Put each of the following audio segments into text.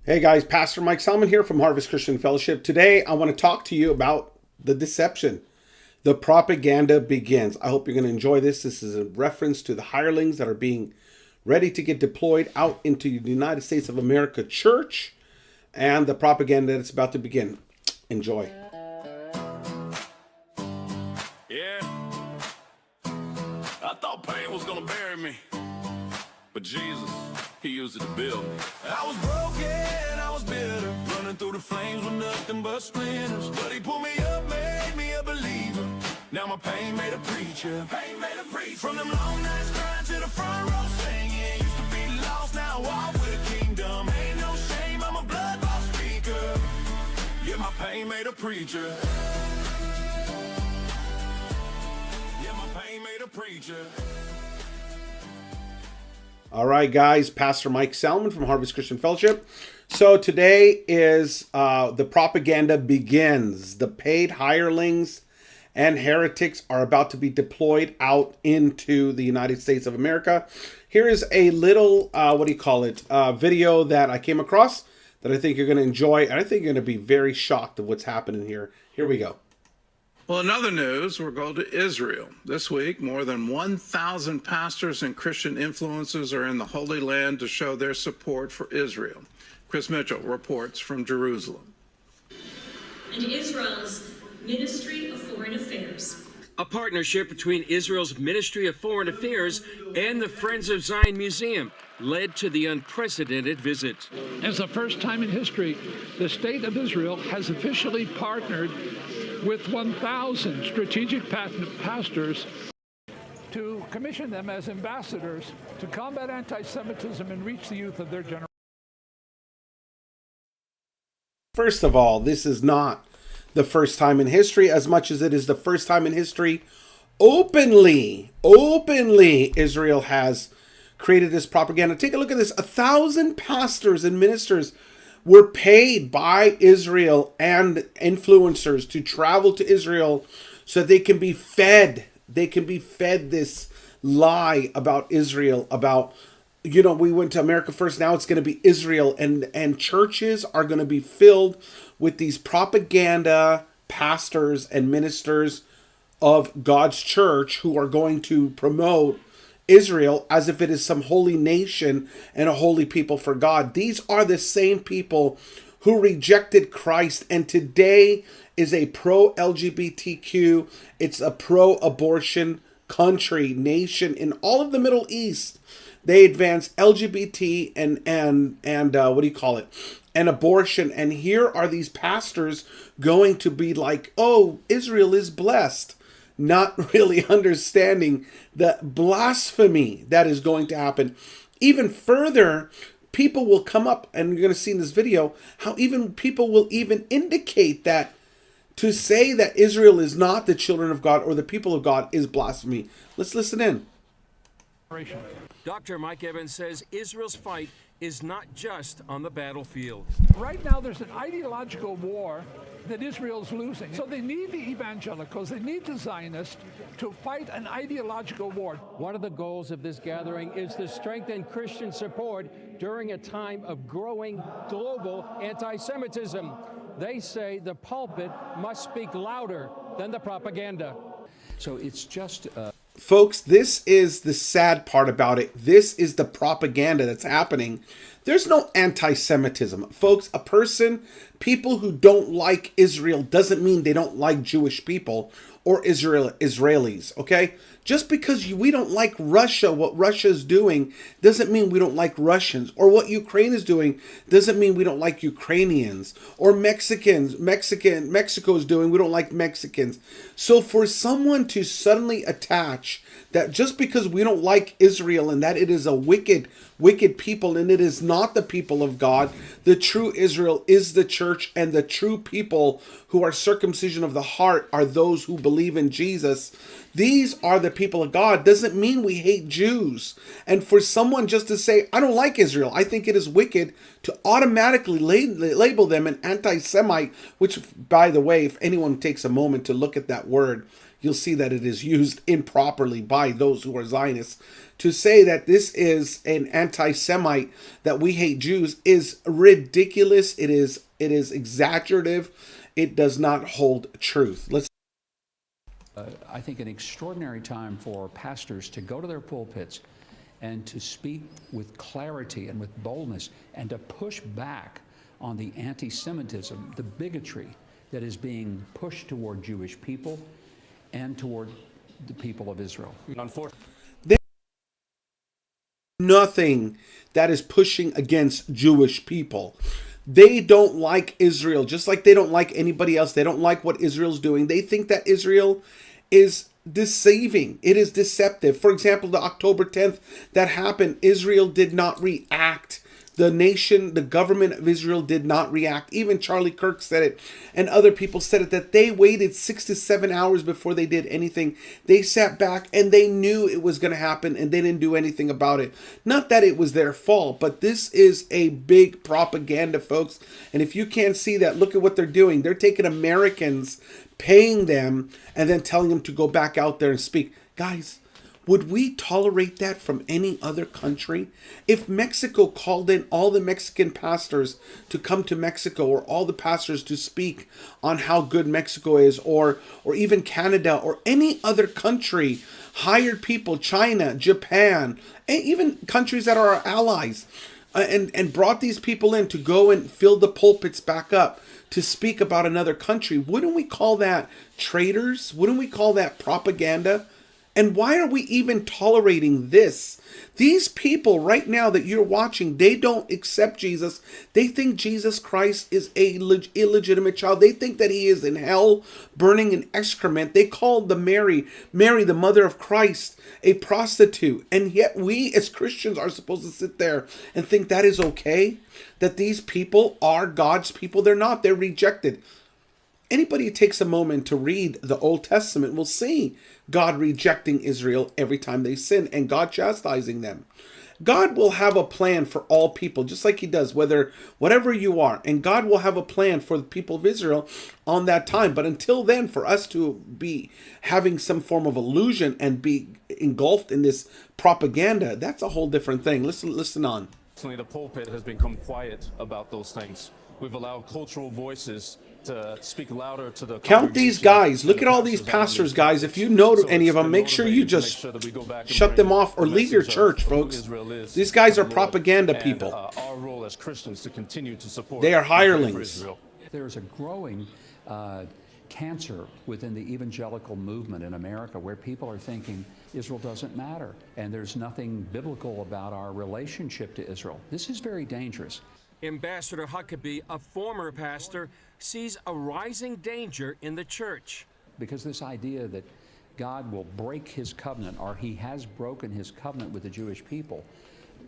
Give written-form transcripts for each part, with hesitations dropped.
Hey guys, Pastor Mike Salmon here from Harvest Christian Fellowship. Today I want to talk to you about the deception. The propaganda begins. I hope you're going to enjoy this. This is a reference to the hirelings that are being ready to get deployed out into the United States of America church and the propaganda that's about to begin. Enjoy. Yeah, I thought pain was gonna bury me, but Jesus, he used it to build me. I was broken, I was bitter, running through the flames with nothing but splinters. But he pulled me up, made me a believer. Now my pain made a preacher. Pain made a preacher. From them long nights crying to the front row singing. Used to be lost, now I walk with a kingdom. Ain't no shame, I'm a blood-bought speaker. Yeah, my pain made a preacher. Yeah, my pain made a preacher. All right, guys, Pastor Mike Salmon from Harvest Christian Fellowship. So today is the propaganda begins. The paid hirelings and heretics are about to be deployed out into the United States of America. Here is a little, video that I came across that I think you're going to enjoy. And I think you're going to be very shocked of what's happening here. Here we go. Well, in other news, we're going to Israel. This week, more than 1,000 pastors and Christian influencers are in the Holy Land to show their support for Israel. Chris Mitchell reports from Jerusalem. And Israel's Ministry of Foreign Affairs. A partnership between Israel's Ministry of Foreign Affairs and the Friends of Zion Museum led to the unprecedented visit. It's the first time in history the state of Israel has officially partnered with 1,000 strategic pastors to commission them as ambassadors to combat anti-Semitism and reach the youth of their generation. First of all, this is not the first time in history as much as it is the first time in history openly Israel has created this propaganda. Take a look at this. 1,000 pastors and ministers were paid by Israel and influencers to travel to Israel so they can be fed. They can be fed this lie about Israel, about, we went to America first, now it's going to be Israel. And churches are going to be filled with these propaganda pastors and ministers of God's church who are going to promote Israel as if it is some holy nation and a holy people for God. These are the same people who rejected Christ, and today is a pro-LGBTQ, it's a pro-abortion country, nation in all of the Middle East. They advance LGBT and abortion. And here are these pastors going to be like, oh, Israel is blessed, not really understanding the blasphemy that is going to happen. Even further, people will come up, and you're going to see in this video how even people will even indicate that to say that Israel is not the children of God or the people of God is blasphemy. Let's listen in. Dr. Mike Evans says Israel's fight is not just on the battlefield. Right now there's an ideological war that Israel's losing. So they need the evangelicals, they need the Zionists to fight an ideological war. One of the goals of this gathering is to strengthen Christian support during a time of growing global anti-Semitism. They say the pulpit must speak louder than the propaganda. So it's just Folks, this is the sad part about it. This is the propaganda that's happening. There's no anti-Semitism. Folks, people who don't like Israel doesn't mean they don't like Jewish people or Israelis, okay? Just because we don't like Russia, what Russia is doing, doesn't mean we don't like Russians. Or what Ukraine is doing doesn't mean we don't like Ukrainians. Or Mexico is doing, we don't like Mexicans. So for someone to suddenly attach that just because we don't like Israel and that it is a wicked people and it is not the people of God, the true Israel is the church, and the true people who are circumcision of the heart are those who believe in Jesus. These are the people of God. Doesn't mean we hate Jews. And for someone just to say, I don't like Israel, I think it is wicked, to automatically label them an anti-Semite, which, by the way, if anyone takes a moment to look at that word, you'll see that it is used improperly by those who are Zionists. To say that this is an anti-Semite, that we hate Jews, is ridiculous. It is exaggerative. It does not hold truth. I think an extraordinary time for pastors to go to their pulpits and to speak with clarity and with boldness and to push back on the anti-Semitism, the bigotry that is being pushed toward Jewish people and toward the people of Israel. Nothing that is pushing against Jewish people. They don't like Israel, just like they don't like anybody else. They don't like what Israel's doing. They think that Israel is deceiving. It is deceptive. For example, the October 10th that happened, Israel did not react. The nation, the government of Israel did not react. Even Charlie Kirk said it, and other people said it, that they waited 6 to 7 hours before they did anything. They sat back and they knew it was going to happen, and they didn't do anything about it. Not that it was their fault, but this is a big propaganda, folks. And if you can't see that, look at what they're doing. They're taking Americans, paying them, and then telling them to go back out there and speak. Guys, would we tolerate that from any other country? If Mexico called in all the Mexican pastors to come to Mexico, or all the pastors to speak on how good Mexico is, or even Canada or any other country, hired people, China, Japan, and even countries that are our allies, and brought these people in to go and fill the pulpits back up to speak about another country, wouldn't we call that traitors? Wouldn't we call that propaganda? And why are we even tolerating this? These people right now that you're watching, they don't accept Jesus. They think Jesus Christ is a illegitimate child. They think that he is in hell, burning in excrement. They call Mary, the mother of Christ, a prostitute. And yet we as Christians are supposed to sit there and think that is okay? That these people are God's people? They're not. They're rejected. Anybody who takes a moment to read the Old Testament will see God rejecting Israel every time they sin, and God chastising them. God will have a plan for all people, just like he does, whatever you are. And God will have a plan for the people of Israel on that time. But until then, for us to be having some form of illusion and be engulfed in this propaganda, that's a whole different thing. Listen on. The pulpit has become quiet about those things. We've allowed cultural voices to speak louder to the count these guys. Look at all these pastors, guys. If you know any of them, make sure you just shut them off or leave your church, folks. These guys are propaganda people. Our role as Christians to continue to support. They are hirelings. There's a growing cancer within the evangelical movement in America where people are thinking Israel doesn't matter and there's nothing biblical about our relationship to Israel. This is very dangerous. Ambassador Huckabee, a former pastor, sees a rising danger in the church. Because this idea that God will break his covenant, or he has broken his covenant with the Jewish people,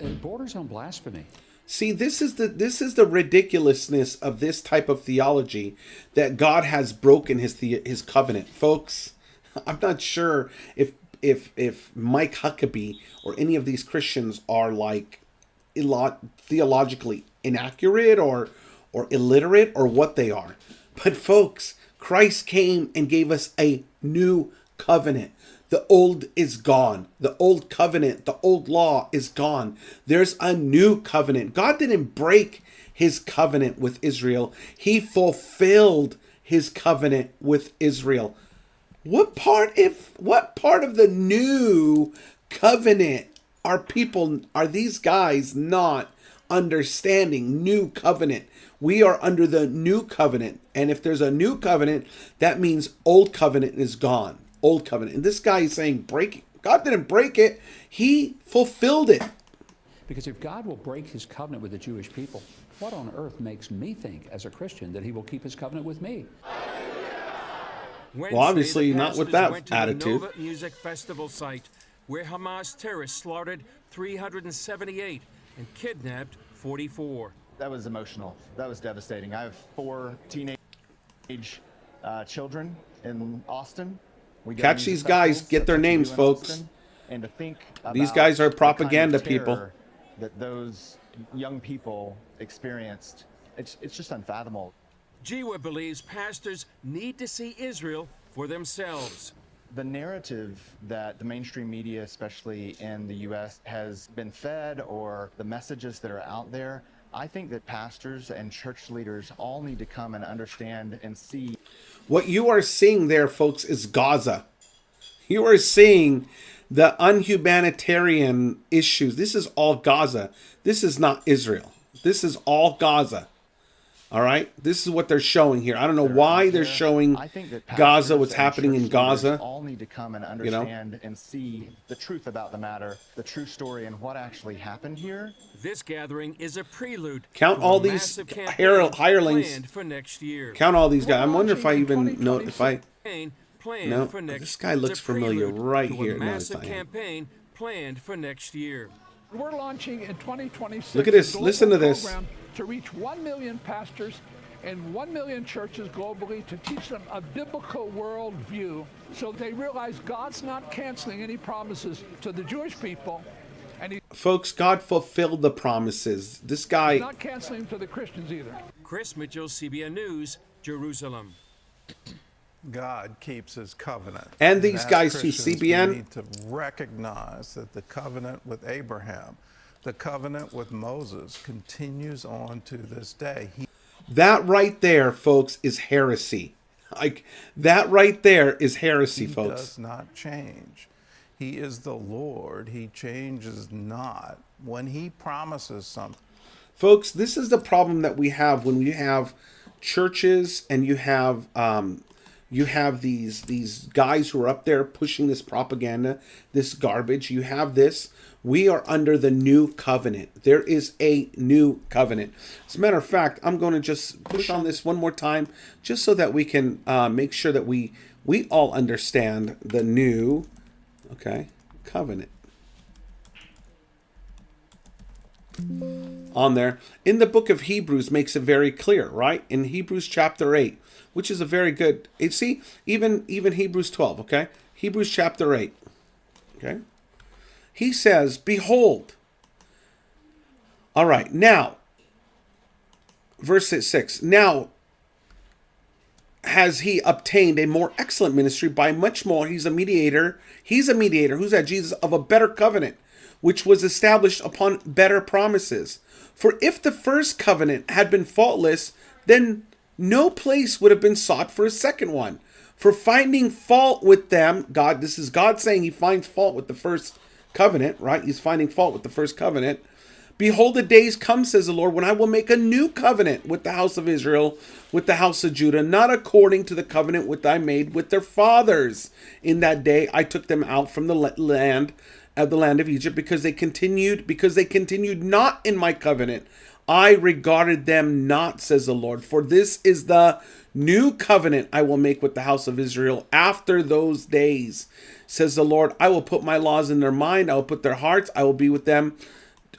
it borders on blasphemy. See, this is the ridiculousness of this type of theology, that God has broken his covenant. Folks, I'm not sure if Mike Huckabee or any of these Christians are like theologically inaccurate or illiterate or what they are. But folks, Christ came and gave us a new covenant. The old is gone. The old covenant, the old law is gone. There's a new covenant. God didn't break his covenant with Israel. He fulfilled his covenant with Israel. What part of the new covenant are these guys not understanding? New covenant. We are under the new covenant. And if there's a new covenant, that means old covenant is gone. Old covenant. And this guy is saying break it. God didn't break it. He fulfilled it. Because if God will break his covenant with the Jewish people, what on earth makes me think as a Christian that he will keep his covenant with me? Wednesday, well, obviously not with that went to attitude. The Nova Music Festival site, where Hamas terrorists slaughtered 378 and kidnapped 44. That was emotional. That was devastating. I have 4 teenage children in Austin. Catch these guys. Get their names, folks. And to think about these guys are propaganda the kind of people that those young people experienced. It's just unfathomable. Jiwa believes pastors need to see Israel for themselves. The narrative that the mainstream media, especially in the U.S., has been fed, or the messages that are out there, I think that pastors and church leaders all need to come and understand and see. What you are seeing there, folks, is Gaza. You are seeing the unhumanitarian issues. This is all Gaza. This is not Israel. This is all Gaza. All right, this is what they're showing here. I don't know why they're showing Gaza, what's happening in Gaza. All need to come and understand and see the truth about the matter, the true story, and what actually happened here. This gathering is a prelude. Count all these hirelings. For next year. Count all these guys. I wonder if I even know if I. No, this guy looks familiar right here. No, it's not him. Campaign planned for next year. We're launching in 2026. Look at this. Listen to this. To reach 1 million pastors and 1 million churches globally, to teach them a biblical worldview so they realize God's not canceling any promises to the Jewish people. And folks, God fulfilled the promises. This guy... He's not canceling to the Christians either. Chris Mitchell, CBN News, Jerusalem. God keeps his covenant. And these guys too, CBN. We need to recognize that the covenant with Abraham, the covenant with Moses, continues on to this day. That right there, folks, is heresy. Like, that right there is heresy, folks. He does not change. He is the Lord. He changes not. When he promises something. Folks, this is the problem that we have when we have churches and you have these guys who are up there pushing this propaganda, this garbage. You have this. We are under the new covenant. There is a new covenant. As a matter of fact, I'm going to just push on this one more time, just so that we can make sure that we all understand the new, covenant. On there. In the book of Hebrews makes it very clear, right? In Hebrews chapter 8, which is a very good, see, even Hebrews 12, okay? Hebrews chapter 8, okay? He says, behold. All right, now, verse 6, now has he obtained a more excellent ministry by much more. He's a mediator. Who's that? Jesus, of a better covenant, which was established upon better promises. For if the first covenant had been faultless, then no place would have been sought for a second one. For finding fault with them, this is God saying he finds fault with the first covenant, right? He's finding fault with the first covenant. Behold, the days come, says the Lord, when I will make a new covenant with the house of Israel, with the house of Judah, not according to the covenant which I made with their fathers. In that day I took them out from the land of Egypt, because they continued not in my covenant. I regarded them not, says the Lord. For this is the new covenant I will make with the house of Israel after those days, says the Lord. I will put my laws in their mind. I will put their hearts. I will be with them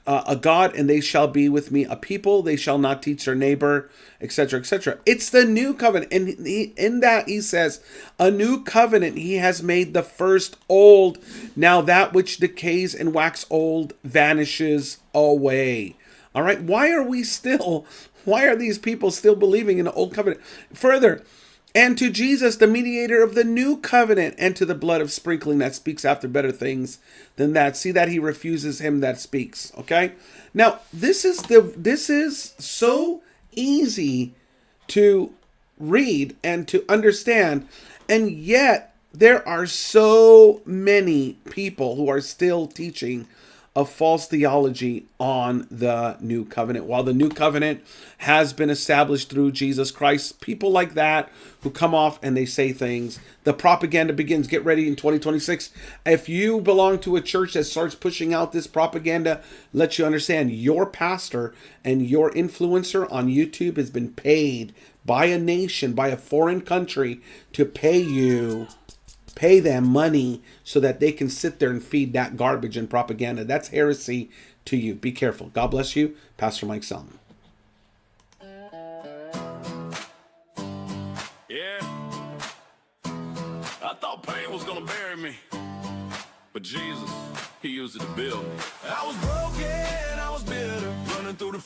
a God, and they shall be with me a people. They shall not teach their neighbor, etc., etc. It's the new covenant. And in that he says, a new covenant he has made, the first old. Now that which decays and wax old vanishes away. All right. Why are these people still believing in the old covenant? Further, and to Jesus, the mediator of the new covenant, and to the blood of sprinkling that speaks after better things than that. See that he refuses him that speaks. Okay. Now this is so easy to read and to understand, and yet there are so many people who are still teaching a false theology on the new covenant. While the new covenant has been established through Jesus Christ, people like that who come off and they say things, the propaganda begins. Get ready in 2026. If you belong to a church that starts pushing out this propaganda, let you understand your pastor and your influencer on YouTube has been paid by a nation, by a foreign country, to pay them money so that they can sit there and feed that garbage and propaganda. That's heresy to you. Be careful. God bless you. Pastor Mike Selman. Yeah. I thought pain was gonna bury me, but Jesus, he used it to build me. I was broken, I was bitter, running through the